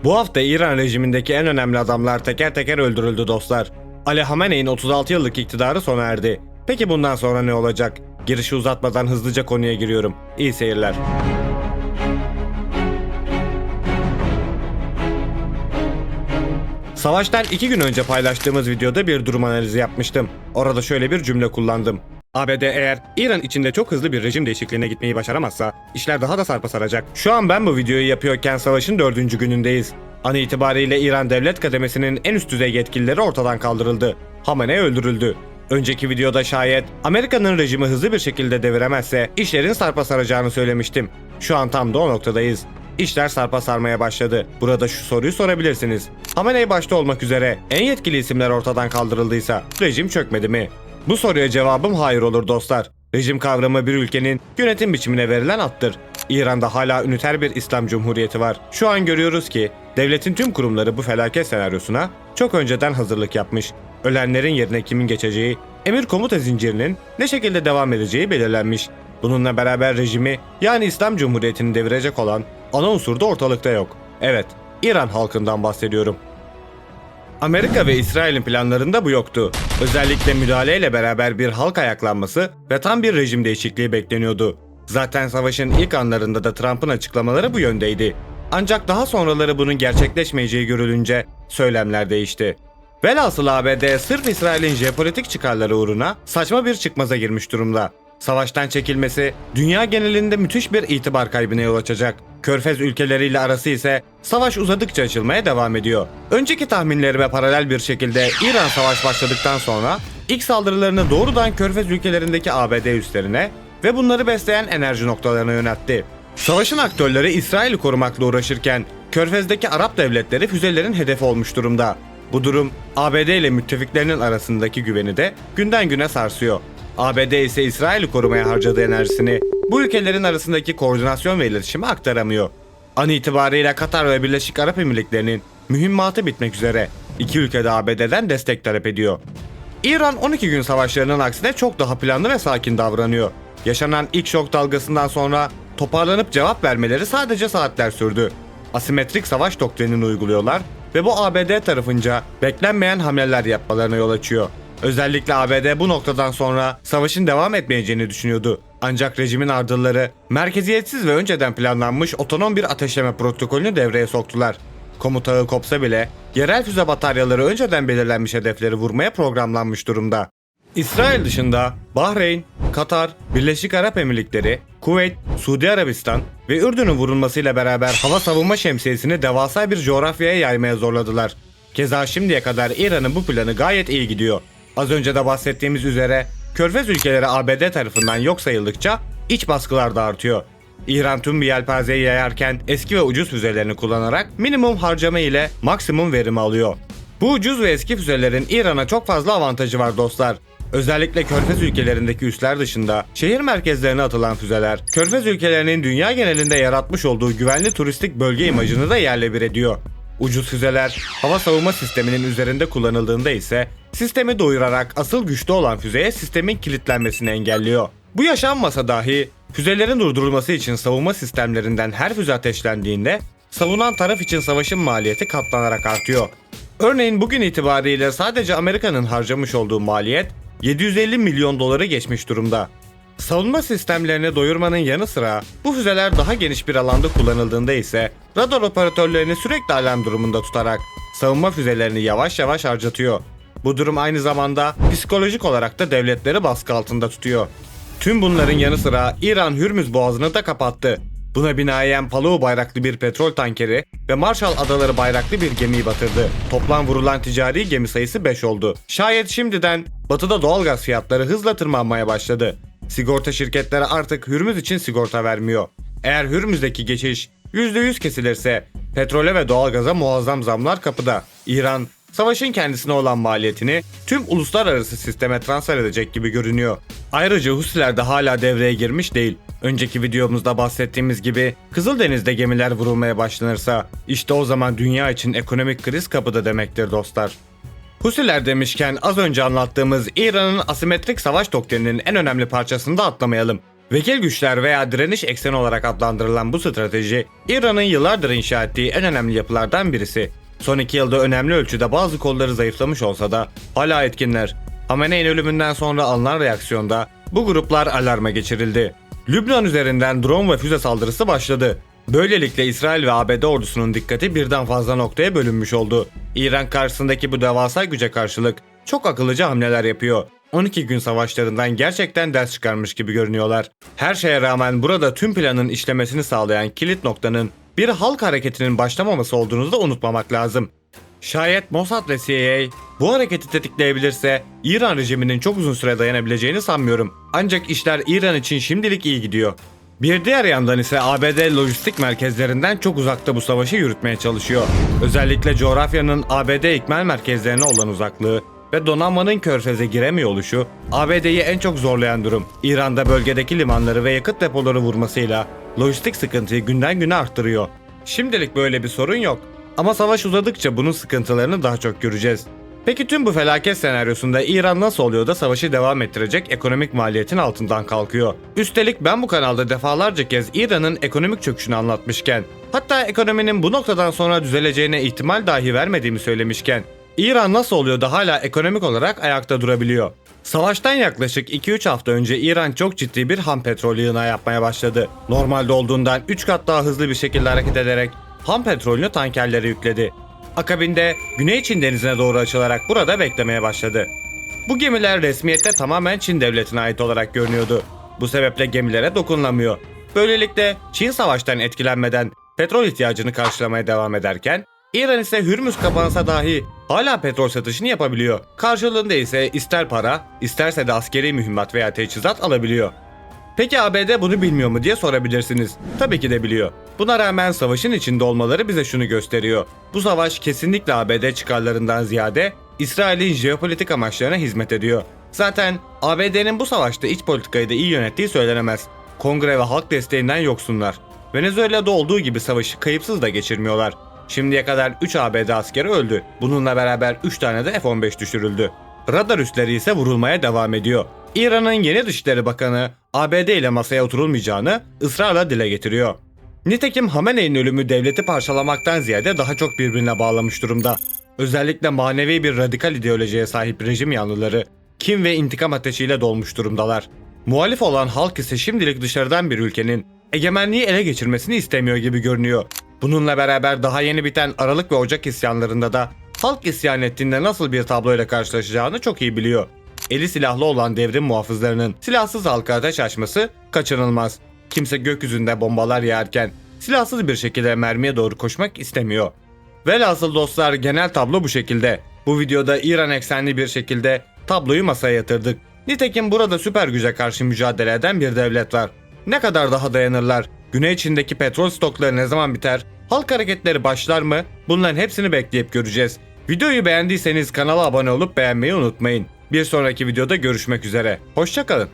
Bu hafta İran rejimindeki en önemli adamlar teker teker öldürüldü dostlar. Ali Hamene'in 36 yıllık iktidarı sona erdi. Peki bundan sonra ne olacak? Girişi uzatmadan hızlıca konuya giriyorum. İyi seyirler. Savaştan 2 gün önce paylaştığımız videoda bir durum analizi yapmıştım. Orada şöyle bir cümle kullandım. ABD eğer İran içinde çok hızlı bir rejim değişikliğine gitmeyi başaramazsa işler daha da sarpa saracak. Şu an ben bu videoyu yapıyorken savaşın 4. günündeyiz. An itibariyle İran devlet kademesinin en üst düzey yetkilileri ortadan kaldırıldı. Hamenei öldürüldü. Önceki videoda şayet Amerika'nın rejimi hızlı bir şekilde deviremezse işlerin sarpa saracağını söylemiştim. Şu an tam da o noktadayız. İşler sarpa sarmaya başladı. Burada şu soruyu sorabilirsiniz. Hamenei başta olmak üzere en yetkili isimler ortadan kaldırıldıysa rejim çökmedi mi? Bu soruya cevabım hayır olur dostlar. Rejim kavramı bir ülkenin yönetim biçimine verilen addır. İran'da hala üniter bir İslam Cumhuriyeti var. Şu an görüyoruz ki devletin tüm kurumları bu felaket senaryosuna çok önceden hazırlık yapmış. Ölenlerin yerine kimin geçeceği, emir komuta zincirinin ne şekilde devam edeceği belirlenmiş. Bununla beraber rejimi yani İslam Cumhuriyeti'ni devirecek olan ana unsur da ortalıkta yok. Evet, İran halkından bahsediyorum. Amerika ve İsrail'in planlarında bu yoktu. Özellikle müdahaleyle beraber bir halk ayaklanması ve tam bir rejim değişikliği bekleniyordu. Zaten savaşın ilk anlarında da Trump'ın açıklamaları bu yöndeydi. Ancak daha sonraları bunun gerçekleşmeyeceği görülünce söylemler değişti. Velhasıl ABD sırf İsrail'in jeopolitik çıkarları uğruna saçma bir çıkmaza girmiş durumda. Savaştan çekilmesi dünya genelinde müthiş bir itibar kaybına yol açacak. Körfez ülkeleriyle arası ise savaş uzadıkça açılmaya devam ediyor. Önceki tahminlerime paralel bir şekilde İran savaş başladıktan sonra ilk saldırılarını doğrudan Körfez ülkelerindeki ABD üslerine ve bunları besleyen enerji noktalarına yöneltti. Savaşın aktörleri İsrail'i korumakla uğraşırken Körfez'deki Arap devletleri füzelerin hedefi olmuş durumda. Bu durum ABD ile müttefiklerinin arasındaki güveni de günden güne sarsıyor. ABD ise İsrail'i korumaya harcadığı enerjisini bu ülkelerin arasındaki koordinasyon ve iletişime aktaramıyor. An itibariyle Katar ve Birleşik Arap Emirlikleri'nin mühimmatı bitmek üzere iki ülke de ABD'den destek talep ediyor. İran 12 gün savaşlarının aksine çok daha planlı ve sakin davranıyor. Yaşanan ilk şok dalgasından sonra toparlanıp cevap vermeleri sadece saatler sürdü. Asimetrik savaş doktrinini uyguluyorlar ve bu ABD tarafınca beklenmeyen hamleler yapmalarına yol açıyor. Özellikle ABD bu noktadan sonra savaşın devam etmeyeceğini düşünüyordu. Ancak rejimin ardılları merkeziyetsiz ve önceden planlanmış otonom bir ateşleme protokolünü devreye soktular. Komutağı kopsa bile yerel füze bataryaları önceden belirlenmiş hedefleri vurmaya programlanmış durumda. İsrail dışında Bahreyn, Katar, Birleşik Arap Emirlikleri, Kuveyt, Suudi Arabistan ve Ürdün'ün vurulmasıyla beraber hava savunma şemsiyesini devasa bir coğrafyaya yaymaya zorladılar. Keza şimdiye kadar İran'ın bu planı gayet iyi gidiyor. Az önce de bahsettiğimiz üzere Körfez ülkeleri ABD tarafından yok sayıldıkça iç baskılar da artıyor. İran tüm bir yelpazeyi yayarken eski ve ucuz füzelerini kullanarak minimum harcama ile maksimum verimi alıyor. Bu ucuz ve eski füzelerin İran'a çok fazla avantajı var dostlar. Özellikle Körfez ülkelerindeki üsler dışında şehir merkezlerine atılan füzeler, Körfez ülkelerinin dünya genelinde yaratmış olduğu güvenli turistik bölge imajını da yerle bir ediyor. Ucuz füzeler hava savunma sisteminin üzerinde kullanıldığında ise sistemi doyurarak asıl güçlü olan füzeye sistemin kilitlenmesini engelliyor. Bu yaşanmasa dahi füzelerin durdurulması için savunma sistemlerinden her füze ateşlendiğinde savunan taraf için savaşın maliyeti katlanarak artıyor. Örneğin bugün itibariyle sadece Amerika'nın harcamış olduğu maliyet 750 milyon doları geçmiş durumda. Savunma sistemlerini doyurmanın yanı sıra bu füzeler daha geniş bir alanda kullanıldığında ise radar operatörlerini sürekli alarm durumunda tutarak savunma füzelerini yavaş yavaş harcatıyor. Bu durum aynı zamanda psikolojik olarak da devletleri baskı altında tutuyor. Tüm bunların yanı sıra İran Hürmüz Boğazı'nı da kapattı. Buna binaen Palau bayraklı bir petrol tankeri ve Marshall Adaları bayraklı bir gemiyi batırdı. Toplam vurulan ticari gemi sayısı 5 oldu. Şayet şimdiden batıda doğalgaz fiyatları hızla tırmanmaya başladı. Sigorta şirketleri artık Hürmüz için sigorta vermiyor. Eğer Hürmüz'deki geçiş %100 kesilirse petrole ve doğalgaza muazzam zamlar kapıda. İran savaşın kendisine olan maliyetini tüm uluslararası sisteme transfer edecek gibi görünüyor. Ayrıca Husiler de hala devreye girmiş değil. Önceki videomuzda bahsettiğimiz gibi Kızıldeniz'de gemiler vurulmaya başlanırsa işte o zaman dünya için ekonomik kriz kapıda demektir dostlar. Husiler demişken az önce anlattığımız İran'ın asimetrik savaş doktrininin en önemli parçasını da atlamayalım. Vekil güçler veya direniş ekseni olarak adlandırılan bu strateji, İran'ın yıllardır inşa ettiği en önemli yapılardan birisi. Son 2 yılda önemli ölçüde bazı kolları zayıflamış olsa da hala etkinler. Hamene'in ölümünden sonra alınan reaksiyonda bu gruplar alarma geçirildi. Lübnan üzerinden drone ve füze saldırısı başladı. Böylelikle İsrail ve ABD ordusunun dikkati birden fazla noktaya bölünmüş oldu. İran karşısındaki bu devasa güce karşılık çok akıllıca hamleler yapıyor. 12 gün savaşlarından gerçekten ders çıkarmış gibi görünüyorlar. Her şeye rağmen burada tüm planın işlemesini sağlayan kilit noktanın bir halk hareketinin başlamaması olduğunu da unutmamak lazım. Şayet Mossad ve CIA bu hareketi tetikleyebilirse İran rejiminin çok uzun süre dayanabileceğini sanmıyorum. Ancak işler İran için şimdilik iyi gidiyor. Bir diğer yandan ise ABD lojistik merkezlerinden çok uzakta bu savaşı yürütmeye çalışıyor. Özellikle coğrafyanın ABD ikmal merkezlerine olan uzaklığı ve donanmanın körfeze giremiyor oluşu ABD'yi en çok zorlayan durum. İran'da bölgedeki limanları ve yakıt depoları vurmasıyla lojistik sıkıntıyı günden güne arttırıyor. Şimdilik böyle bir sorun yok. Ama savaş uzadıkça bunun sıkıntılarını daha çok göreceğiz. Peki tüm bu felaket senaryosunda İran nasıl oluyor da savaşı devam ettirecek ekonomik maliyetin altından kalkıyor? Üstelik ben bu kanalda defalarca kez İran'ın ekonomik çöküşünü anlatmışken, hatta ekonominin bu noktadan sonra düzeleceğine ihtimal dahi vermediğimi söylemişken, İran nasıl oluyor da hala ekonomik olarak ayakta durabiliyor? Savaştan yaklaşık 2-3 hafta önce İran çok ciddi bir ham petrol yığını yapmaya başladı. Normalde olduğundan 3 kat daha hızlı bir şekilde hareket ederek ham petrolünü tankerlere yükledi. Akabinde Güney Çin denizine doğru açılarak burada beklemeye başladı. Bu gemiler resmiyette tamamen Çin devletine ait olarak görünüyordu. Bu sebeple gemilere dokunulamıyor. Böylelikle Çin savaştan etkilenmeden petrol ihtiyacını karşılamaya devam ederken, İran ise Hürmüz kapansa dahi hala petrol satışını yapabiliyor. Karşılığında ise ister para, isterse de askeri mühimmat veya teçhizat alabiliyor. Peki ABD bunu bilmiyor mu diye sorabilirsiniz. Tabii ki de biliyor. Buna rağmen savaşın içinde olmaları bize şunu gösteriyor. Bu savaş kesinlikle ABD çıkarlarından ziyade İsrail'in jeopolitik amaçlarına hizmet ediyor. Zaten ABD'nin bu savaşta iç politikayı da iyi yönettiği söylenemez. Kongre ve halk desteğinden yoksunlar. Venezuela'da olduğu gibi savaşı kayıpsız da geçirmiyorlar. Şimdiye kadar 3 ABD askeri öldü. Bununla beraber 3 tane de F-15 düşürüldü. Radar üsleri ise vurulmaya devam ediyor. İran'ın yeni Dışişleri Bakanı ABD ile masaya oturulmayacağını ısrarla dile getiriyor. Nitekim Hamene'nin ölümü devleti parçalamaktan ziyade daha çok birbirine bağlamış durumda. Özellikle manevi bir radikal ideolojiye sahip rejim yanlıları kin ve intikam ateşiyle dolmuş durumdalar. Muhalif olan halk ise şimdilik dışarıdan bir ülkenin egemenliği ele geçirmesini istemiyor gibi görünüyor. Bununla beraber daha yeni biten Aralık ve Ocak isyanlarında da halk isyan ettiğinde nasıl bir tabloyla karşılaşacağını çok iyi biliyor. Eli silahlı olan devrim muhafızlarının silahsız halka ateş açması kaçınılmaz. Kimse gökyüzünde bombalar yağarken silahsız bir şekilde mermiye doğru koşmak istemiyor. Velhasıl dostlar, genel tablo bu şekilde. Bu videoda İran eksenli bir şekilde tabloyu masaya yatırdık. Nitekim burada süper güce karşı mücadele eden bir devlet var. Ne kadar daha dayanırlar? Güney Çin'deki petrol stokları ne zaman biter? Halk hareketleri başlar mı? Bunların hepsini bekleyip göreceğiz. Videoyu beğendiyseniz kanala abone olup beğenmeyi unutmayın. Bir sonraki videoda görüşmek üzere. Hoşça kalın.